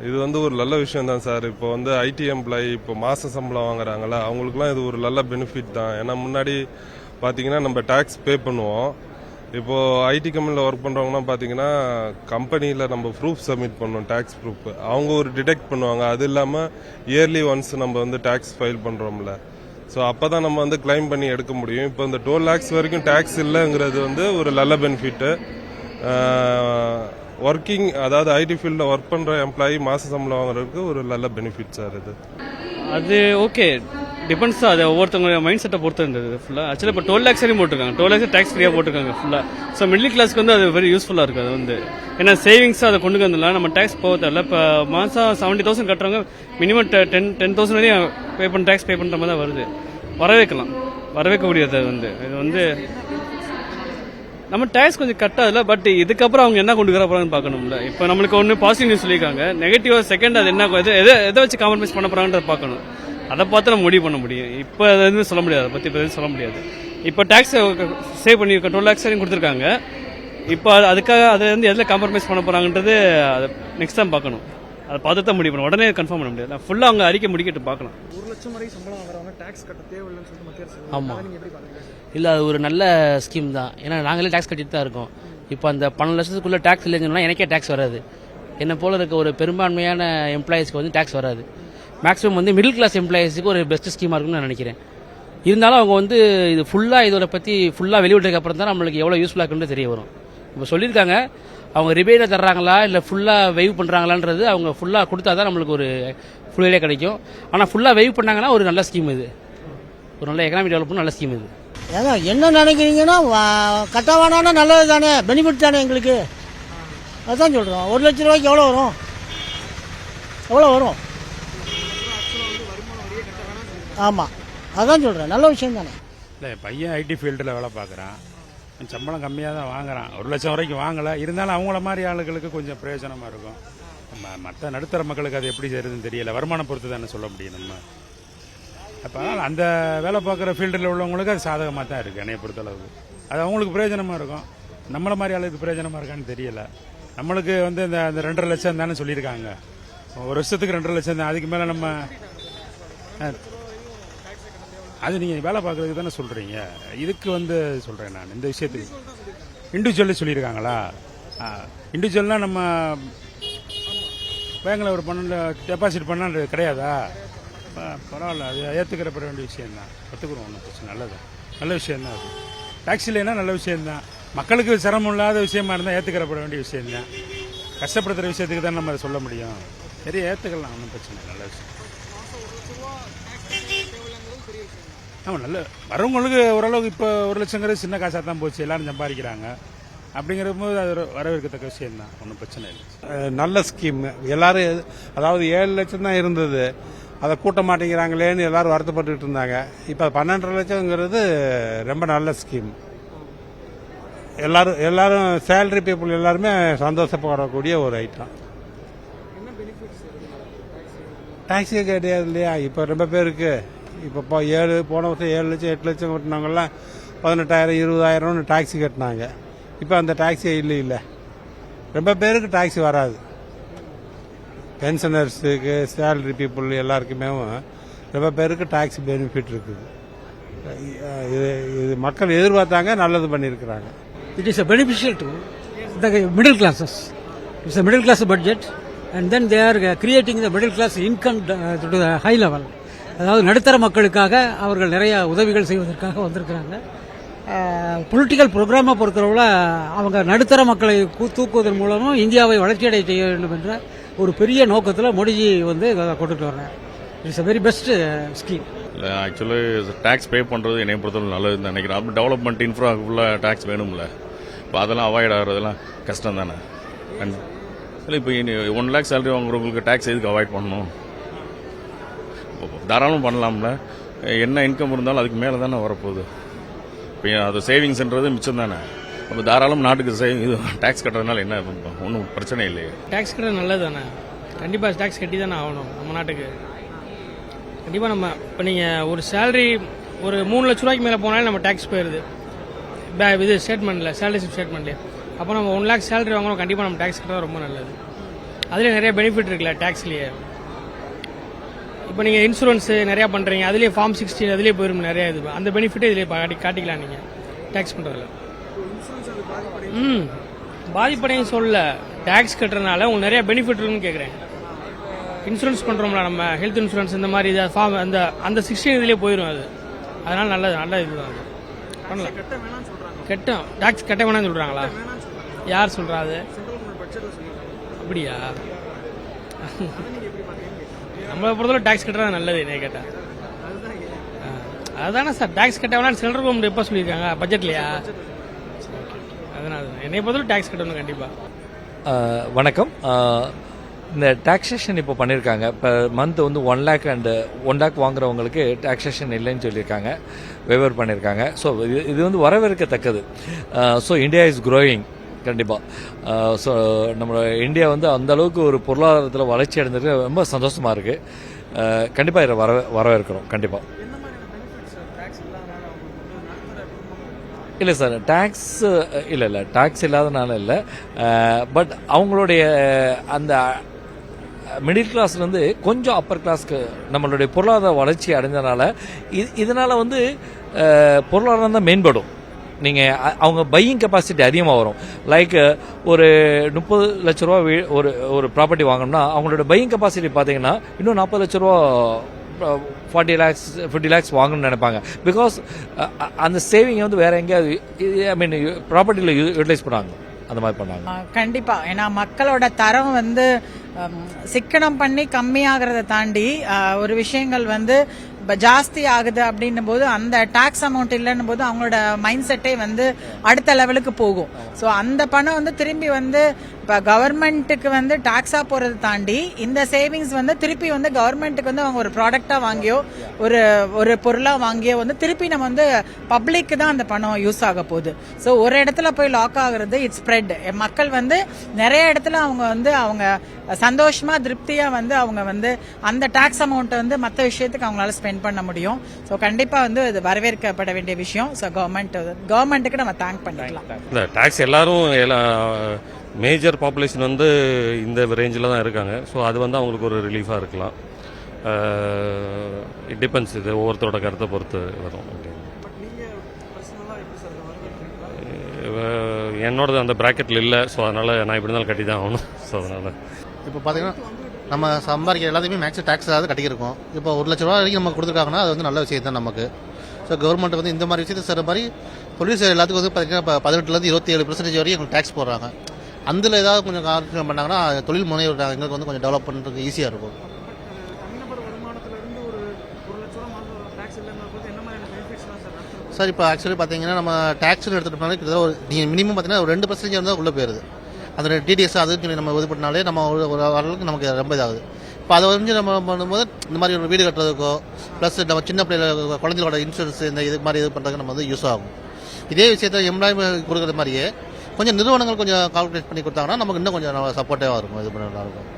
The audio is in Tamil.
இது ஒரு நல்ல விஷயம் தான் சார். இப்போ ஐடி எம்ப்ளாயி இப்போ மாச சம்பளம் வாங்குறாங்களா, அவங்களுக்குலாம் இது ஒரு நல்ல பெனிஃபிட் தான். ஏன்னா முன்னாடி பார்த்தீங்கன்னா நம்ம டேக்ஸ் பே பண்ணுவோம். இப்போ ஐடி கம்பெனியில் ஒர்க் பண்ணுறவங்கன்னா பார்த்தீங்கன்னா கம்பெனியில் நம்ம ப்ரூஃப் சப்மிட் பண்ணோம், டேக்ஸ் ப்ரூஃப். அவங்க ஒரு டிடெக்ட் பண்ணுவாங்க. அது இல்லாமல் இயர்லி ஒன்ஸ் நம்ம டேக்ஸ் ஃபைல் பண்ணுறோம்ல, ஸோ அப்போ தான் நம்ம கிளைம் பண்ணி எடுக்க முடியும். இப்போ இந்த 12 lakhs வரைக்கும் டேக்ஸ் இல்லைங்கிறது ஒரு நல்ல பெனிஃபிட்டு. ஒர்க்கிங், அதாவது ஐடி ஃபீல்டில் ஒர்க் பண்ணுற எம்ப்ளாயி மாச சம்பளம் வாங்குறதுக்கு ஒரு நல்ல பெனிஃபிட் சார் இது. அது ஓகே, டிபெண்ட்ஸ் தான். அது ஒவ்வொருத்தவங்க மைண்ட் செட்டை பொறுத்து இருந்தது ஃபுல்லாக. ஆக்சுவலாக இப்போ 12 lakhs வரையும் போட்டிருக்காங்க. 12 lakhs டேக்ஸ் ஃப்ரீயாக போட்டிருக்காங்க ஃபுல்லாக. ஸோ மிடில் கிளாஸ்க்கு அது வெரி யூஸ்ஃபுல்லாக இருக்குது. அது ஏன்னா சேவிங்ஸ் அதை கொண்டு வந்துடலாம், நம்ம டேக்ஸ் போக தேவையில்ல. இப்போ மாதம் 70,000 கட்டுறவங்க மினிமம் 10,000 வரையும் டேக்ஸ் பே பண்ணுற மாதிரி தான் வருது. வரவேற்கக்கூடியது. இது நம்ம டேக்ஸ் கொஞ்சம் கட்டாதுல, பட் இதுக்கப்புறம் அவங்க என்ன கொண்டு வர போறாங்கன்னு பார்க்கணும்ல. இப்போ நம்மளுக்கு ஒன்று பாசிட்டிவ் நியூஸ் சொல்லியிருக்காங்க, நெகட்டிவ் செகண்ட் அது என்ன எதை வச்சு காம்ப்ரமைஸ் பண்ண போறாங்கன்றத பார்க்கணும். அதை பார்த்து நம்ம முடிவு பண்ண முடியும். இப்போ அதை சொல்ல முடியாது, அதை பற்றி இப்போ சொல்ல முடியாது. இப்போ டேக்ஸ் சேவ் பண்ணி 12 lakhs வரையும் கொடுத்துருக்காங்க. இப்போ அதுக்காக அதை எதில் காம்ப்ரமைஸ் பண்ண போறாங்கன்றது அதை நெக்ஸ்ட் டைம் பார்க்கணும். அதை பார்த்து தான் முடிவு பண்ணணும், உடனே கன்ஃபார்ம் பண்ண முடியாது. ஃபுல்லாக அவங்க அறிக்கை முடிக்கிட்டு பார்க்கலாம். 1 லட்சம் வரை சம்பளம் வாங்குறவங்க டாக்ஸ் கட்ட தேவையில்லைன்னு சொல்லிட்டு மத்திய அரசு. ஆமாம், இல்லை அது ஒரு நல்ல ஸ்கீம் தான். ஏன்னா நாங்களே டேக்ஸ் கட்டிட்டு தான் இருக்கோம். இப்போ அந்த 12 லட்சத்துக்குள்ள டேக்ஸ் இல்லைங்கன்னா எனக்கே டேக்ஸ் வராது. என்னை போல இருக்க ஒரு பெரும்பான்மையான எம்ப்ளாயிஸ்க்கு டேக்ஸ் வராது. மேக்ஸிமம் மிடில் கிளாஸ் எம்ப்ளாயிஸுக்கு ஒரு பெஸ்ட் ஸ்கீமாக இருக்குன்னு நான் நினைக்கிறேன். இருந்தாலும் அவங்க இது ஃபுல்லாக இதோட பற்றி ஃபுல்லாக வெளியிட்டதுக்கு அப்புறம் தான் நம்மளுக்கு எவ்வளோ யூஸ்ஃபுல்லாக இருக்குன்னு தெரிய வரும். இப்போ சொல்லியிருக்காங்க, அவங்க ரிபேட்டை தர்றாங்களா இல்லை ஃபுல்லாக வெய்வ் பண்ணுறாங்களான்றது அவங்க ஃபுல்லாக கொடுத்தா தான் நம்மளுக்கு ஒரு ஃபுல் ஐடியா கிடைக்கும். ஆனால் ஃபுல்லாக வெய்வ் பண்ணாங்கன்னா ஒரு நல்ல ஸ்கீம் இது, ஒரு நல்ல எக்கனாமிக் டெவலப்மெண்ட் நல்ல ஸ்கீம் இது. ஏன்னா என்ன நினைக்கிறீங்கன்னா கட்டவானா நல்லது தானே, பெனிஃபிட் தானே எங்களுக்கு. அதுதான் சொல்கிறோம். 1 லட்ச ரூபாய்க்கு எவ்வளோ வரும்? ஆமாம், அதான் சொல்கிறேன், நல்ல விஷயம் தானே. இல்லை, பையன் ஐடி ஃபீல்டில் வேலை பார்க்குறான், சம்பளம் கம்மியாக தான் வாங்குறான். 1 லட்சம் வரைக்கும் வாங்கலை. இருந்தாலும் அவங்கள மாதிரி ஆளுகளுக்கு கொஞ்சம் பிரயோஜனமாக இருக்கும். மற்ற நடுத்தர மக்களுக்கு அது எப்படி செய்யறதுன்னு தெரியல. வருமானம் பொறுத்து தானே சொல்ல முடியும் நம்ம. அப்போ அந்த வேலை பார்க்குற ஃபீல்டில் உள்ளவங்களுக்கு அது சாதகமாக தான் இருக்குது என்னைய பொறுத்தளவுக்கு. அது அவங்களுக்கு பிரயோஜனமாக இருக்கும். நம்மளை மாதிரி ஆளுக்கு பிரயோஜனமாக இருக்கான்னு தெரியல. நம்மளுக்கு இந்த 2.5 லட்சம் தானே சொல்லியிருக்காங்க. ஒரு வருஷத்துக்கு 2.5 லட்சம் தான். அதுக்கு மேலே நம்ம அது நீங்கள் வேலை பார்க்குறதுக்கு தானே சொல்கிறீங்க. இதுக்கு சொல்கிறேன் நான் இந்த விஷயத்துக்கு. இண்டிவிஜுவலி சொல்லியிருக்காங்களா? இண்டிவிஜுவல்னால் நம்ம பேங்கில் ஒரு டெபாசிட் பண்ணால் கிடையாதா? பரவாயில்ல, அது ஏற்றுக்கிறப்பட வேண்டிய விஷயந்தான். கற்றுக்குறோம், ஒன்றும் பிரச்சனை. நல்ல விஷயந்தான். அது டாக்ஸி இல்லைன்னா நல்ல விஷயந்தான். மக்களுக்கு சிரமம் இல்லாத விஷயமா இருந்தால் ஏற்றுக்கிறப்பட வேண்டிய விஷயந்தான். கஷ்டப்படுத்துகிற விஷயத்துக்கு தான் நம்ம அதை சொல்ல முடியும். சரி, ஏற்றுக்கலாம், ஒன்றும் பிரச்சனை. நல்ல விஷயம். ஆமாம், நல்ல வரவங்களுக்கு ஓரளவுக்கு. இப்போ 1 லட்சங்கிறது சின்ன காசாக தான் போச்சு, எல்லாரும் சம்பாதிக்கிறாங்க. அப்படிங்கிற போது அது வரவேற்கத்தக்க விஷயம்தான், ஒன்றும் பிரச்சனை இல்லை. நல்ல ஸ்கீம். எல்லாரும், அதாவது 7 லட்சம் தான் இருந்தது, அதை கூட்ட மாட்டேங்கிறாங்களேன்னு எல்லாரும் வருத்தப்பட்டு இருந்தாங்க. இப்போ 12.5 லட்சங்கிறது ரொம்ப நல்ல ஸ்கீம். எல்லாரும் சேலரி பீப்புள் எல்லாருமே சந்தோஷப்படக்கூடிய ஒரு ஐட்டம். டாக்ஸி கிடையாது இல்லையா? இப்போ ரொம்ப பேருக்கு இப்போ போன வருஷம் 7 லட்சம் 8 லட்சம் கட்டினவங்கலாம் 18,000 20,000 டாக்ஸி கட்டினாங்க. இப்போ அந்த டாக்ஸியே இல்லை. ரொம்ப பேருக்கு டாக்ஸி வராது. பென்ஷனர்ஸுக்கு, சேலரி பீப்புள் எல்லாருக்குமே ரொம்ப பேருக்கு டாக்ஸி பெனிஃபிட் இருக்குது. இது மக்கள் எதிர்பார்த்தாங்க, நல்லது பண்ணியிருக்கிறாங்க. It is a beneficial to the middle classes. It's a middle class budget, and then they are creating the middle class income to the high level. அதாவது நடுத்தர மக்களுக்காக அவர்கள் நிறைய உதவிகள் செய்வதற்காக வந்திருக்கிறாங்க. பொலிட்டிக்கல் ப்ரோக்ராமை பொறுத்தளவில் அவங்க நடுத்தர மக்களை தூக்குவதன் மூலமும் இந்தியாவை வளர்ச்சியடை செய்ய வேண்டும் என்ற ஒரு பெரிய நோக்கத்தில் மோடிஜி கொண்டுட்டு வர்றாங்க. It's a very best scheme. இல்லை, ஆக்சுவலி டேக்ஸ் பே பண்ணுறது என்னை பொறுத்தவரை நல்லதுன்னு நினைக்கிறேன். அப்படி டெவலப்மெண்ட் இன்ஃப்ரா ஃபுல்லாக டேக்ஸ் வேணும்ல. இப்போ அதெல்லாம் அவாய்ட் ஆகிறதெல்லாம் கஷ்டம் தானே. இல்லை, இப்போ 1 lakh சேலரி வாங்குறவங்களுக்கு டேக்ஸ் எதுக்கு அவாய்ட் பண்ணணும்? தாராளம் பண்ணலாம்ல. என்ன இன்கம் இருந்தாலும் அதுக்கு மேலே தானே வரப்போகுது. இப்போ அது சேவிங்ஸ்ன்றது மிச்சம் தானே. நம்ம தாராளம் நாட்டுக்கு இது டேக்ஸ் கட்டுறதுனால என்ன ஒன்றும் பிரச்சனை இல்லையே. டேக்ஸ் கட்டுறது நல்லது தானே. கண்டிப்பாக டேக்ஸ் கட்டி தானே ஆகணும் நம்ம நாட்டுக்கு. கண்டிப்பாக நம்ம இப்போ நீங்கள் ஒரு சேலரி ஒரு 3 லட்ச ரூபாய்க்கு மேலே போனாலும் நம்ம டேக்ஸ் போயிடுது. இது ஸ்டேட்மெண்ட்டில், சேலரி ஸ்டேட்மெண்ட்லேயே அப்போ நம்ம 1 lakh சேலரி வாங்குறோம், கண்டிப்பாக நம்ம டேக்ஸ் கட்டுறது ரொம்ப நல்லது. அதுலேயே நிறைய பெனிஃபிட் இருக்குல்ல டேக்ஸ்லேயே. இப்போ நீங்கள் இன்சூரன்ஸு நிறையா பண்ணுறீங்க, அதுலேயே ஃபார்ம் 16 அதுலேயே போயிடும் நிறையா இது. அந்த பெனிஃபிட்டே இதிலே காட்டிக்கலாம் நீங்கள் டேக்ஸ் பண்ணுறதில்ல. பாதிப்படையும் சொல்லல, டேக்ஸ் கட்டுறதுனால உங்களுக்கு நிறைய பெனிஃபிட் இருக்குன்னு கேட்குறேன். இன்சூரன்ஸ் பண்ணுறோம்ல நம்ம, ஹெல்த் இன்சூரன்ஸ் இந்த மாதிரி இதை ஃபார்ம் அந்த 16 இதுலேயே போயிடும் அது. அதனால் நல்ல இதுதான் அது பண்ணலாம். கட்டும் டேக்ஸ் கட்ட வேணாம்னு சொல்கிறாங்களா? யார் சொல்கிறா அது? அப்படியா? நம்மளை பொறுத்தவரை டேக்ஸ் கட்டுறது நல்லது என்னை கேட்டால். அதுதானே சார், டேக்ஸ் கட்ட வேணாம் சென்ட்ரல் கவர்மெண்ட் எப்போ சொல்லியிருக்காங்க? பட்ஜெட்லையா? அதனால என்னை பொறுத்தவரை டேக்ஸ் கட்டணும் கண்டிப்பாக. வணக்கம். இந்த டாக்ஸேஷன் இப்போ பண்ணியிருக்காங்க. இப்போ மந்த் வந்து 1 lakh அண்ட் 1 lakh வாங்குறவங்களுக்கு டாக்ஸேஷன் இல்லைன்னு சொல்லியிருக்காங்க, வேவர் பண்ணியிருக்காங்க. ஸோ இது வந்து வரவேற்கத்தக்கது. ஸோ இந்தியா இஸ் க்ரோயிங் கண்டிப்பாக. ஸோ நம்ம இந்தியா வந்து அந்த அளவுக்கு ஒரு பொருளாதாரத்தில் வளர்ச்சி அடைந்திருக்கு, ரொம்ப சந்தோஷமாக இருக்குது. கண்டிப்பாக இதை வரவேற்கிறோம் கண்டிப்பாக. இல்லை சார், டேக்ஸ் இல்லை டேக்ஸ் இல்லாதனால இல்லை. பட் அவங்களுடைய அந்த மிடில் கிளாஸ்லேருந்து கொஞ்சம் அப்பர் கிளாஸ்க்கு நம்மளுடைய பொருளாதார வளர்ச்சி அடைஞ்சனால இதனால் வந்து பொருளாதாரம் தான் மேம்படும். நீங்கள் அவங்க பையிங் கெப்பாசிட்டி அதிகமாக வரும். லைக் ஒரு 30 லட்ச ரூபா ஒரு ப்ராப்பர்ட்டி வாங்கணும்னா அவங்களோட பையிங் கெப்பாசிட்டி பார்த்தீங்கன்னா இன்னும் 40 லட்ச ரூபா 40 lakhs 50 lakhs வாங்கணும்னு நினைப்பாங்க. பிகாஸ் அந்த சேவிங்கை வந்து வேற எங்கேயாவது ப்ராப்பர்ட்டியில் யூட்டிலைஸ் பண்ணாங்க, அந்த மாதிரி பண்ணாங்க. கண்டிப்பா. ஏன்னா மக்களோட தரம் வந்து சிக்கனம் பண்ணி கம்மியாகிறத தாண்டி ஒரு விஷயங்கள் வந்து ஜாஸ்தி ஆகுது அப்படின்னும் போது அந்த டாக்ஸ் அமௌண்ட் இல்லைன்னும் போது அவங்களோட மைண்ட் செட்டே வந்து அடுத்த லெவலுக்கு போகும். ஸோ அந்த பணம் வந்து திரும்பி வந்து இப்போ கவர்மெண்ட்டுக்கு வந்து டாக்ஸா போறது தாண்டி இந்த சேவிங்ஸ் வந்து திருப்பி வந்து கவர்மெண்ட்டுக்கு வந்து அவங்க ஒரு ப்ராடக்டா வாங்கியோ ஒரு பொருளா வாங்கியோ வந்து திருப்பி நம்ம வந்து பப்ளிக்கு தான் அந்த பணம் யூஸ் ஆக போகுது. ஸோ ஒரு இடத்துல போய் லாக் ஆகுறது இட்ஸ் ஸ்ப்ரெட். மக்கள் வந்து நிறைய இடத்துல அவங்க சந்தோஷமா திருப்தியா வந்து அவங்க வந்து அந்த டாக்ஸ் அமௌண்ட் வந்து மற்ற விஷயத்துக்கு அவங்களால ஸ்பெண்ட் பண்ண முடியும். ஸோ கண்டிப்பா வந்து இது வரவேற்கப்பட வேண்டிய விஷயம். ஸோ கவர்மெண்ட்டுக்கு நம்ம தேங்க் பண்ணிக்கலாம். இந்த டாக்ஸ் எல்லாரும் மேஜர் பாப்புலேஷன் வந்து இந்த ரேஞ்சில் தான் இருக்காங்க. ஸோ அது வந்து அவங்களுக்கு ஒரு ரிலீஃபாக இருக்கலாம். இட் டிபெண்ட்ஸ், இது ஒவ்வொருத்தரோட கருத்தை பொறுத்து வரும். என்னோடது அந்த ப்ராக்கெட்டில் இல்லை. ஸோ அதனால் நான் இப்படி இருந்தாலும் கட்டி தான் ஆகணும். ஸோ அதனால் இப்போ பார்த்தீங்கன்னா நம்ம சம்பாதிக்கிற எல்லாத்தையுமே மேக்ஸிமம் டேக்ஸ் ஏதாவது கட்டியிருக்கோம். இப்போ 1 லட்ச ரூபா வரைக்கும் நமக்கு கொடுத்துருக்காங்கன்னா அது வந்து நல்ல விஷயம் தான் நமக்கு. ஸோ கவர்மெண்ட் வந்து இந்த மாதிரி விஷயத்தை செய்கிற மாதிரி போலீஸ் எல்லாத்துக்கும் வந்து பார்த்தீங்கன்னா இப்போ 18% 27% வரைக்கும் எங்களுக்கு டேக்ஸ் போடுறாங்க. அதில் ஏதாவது கொஞ்சம் கான்சன்ட்ரேட் பண்ணாங்கன்னா தொழில் முனைவர் எங்களுக்கு வந்து கொஞ்சம் டெவலப் பண்ணுறதுக்கு ஈஸியாக இருக்கும். சார் இப்போ ஆக்சுவலி பார்த்தீங்கன்னா நம்ம டேக்ஸ்னு எடுத்துகிட்டோம்னாலே கிட்டத்தட்ட நீங்கள் மினிமம் பார்த்தீங்கன்னா ஒரு 2% இருந்தால் உள்ளே போயிருது. அந்த டிடிஎஸ் அதுன்னு சொல்லி நம்ம இது பண்ணாலே நம்ம ஒரு அளவுக்கு நமக்கு ரொம்ப இதாகுது. இப்போ அதை வந்து நம்ம பண்ணும்போது இந்த மாதிரி ஒரு வீடு கட்டுறதுக்கோ ப்ளஸ் நம்ம சின்ன பிள்ளைகள குழந்தைகளோட இன்சூரன்ஸ் இந்த இது மாதிரி இது பண்ணுறதுக்கு நம்ம வந்து யூஸ் ஆகும். இதே விஷயத்தை எம்ப்ளாய்மெண்ட் கொடுக்குற மாதிரியே கொஞ்சம் நிறுவனங்கள் கொஞ்சம் கால்குலேட் பண்ணி கொடுத்தாங்கன்னா நமக்கு இன்னும் கொஞ்சம் சப்போர்ட்டிவாக இருக்கும், இது பண்ண இருக்கும்.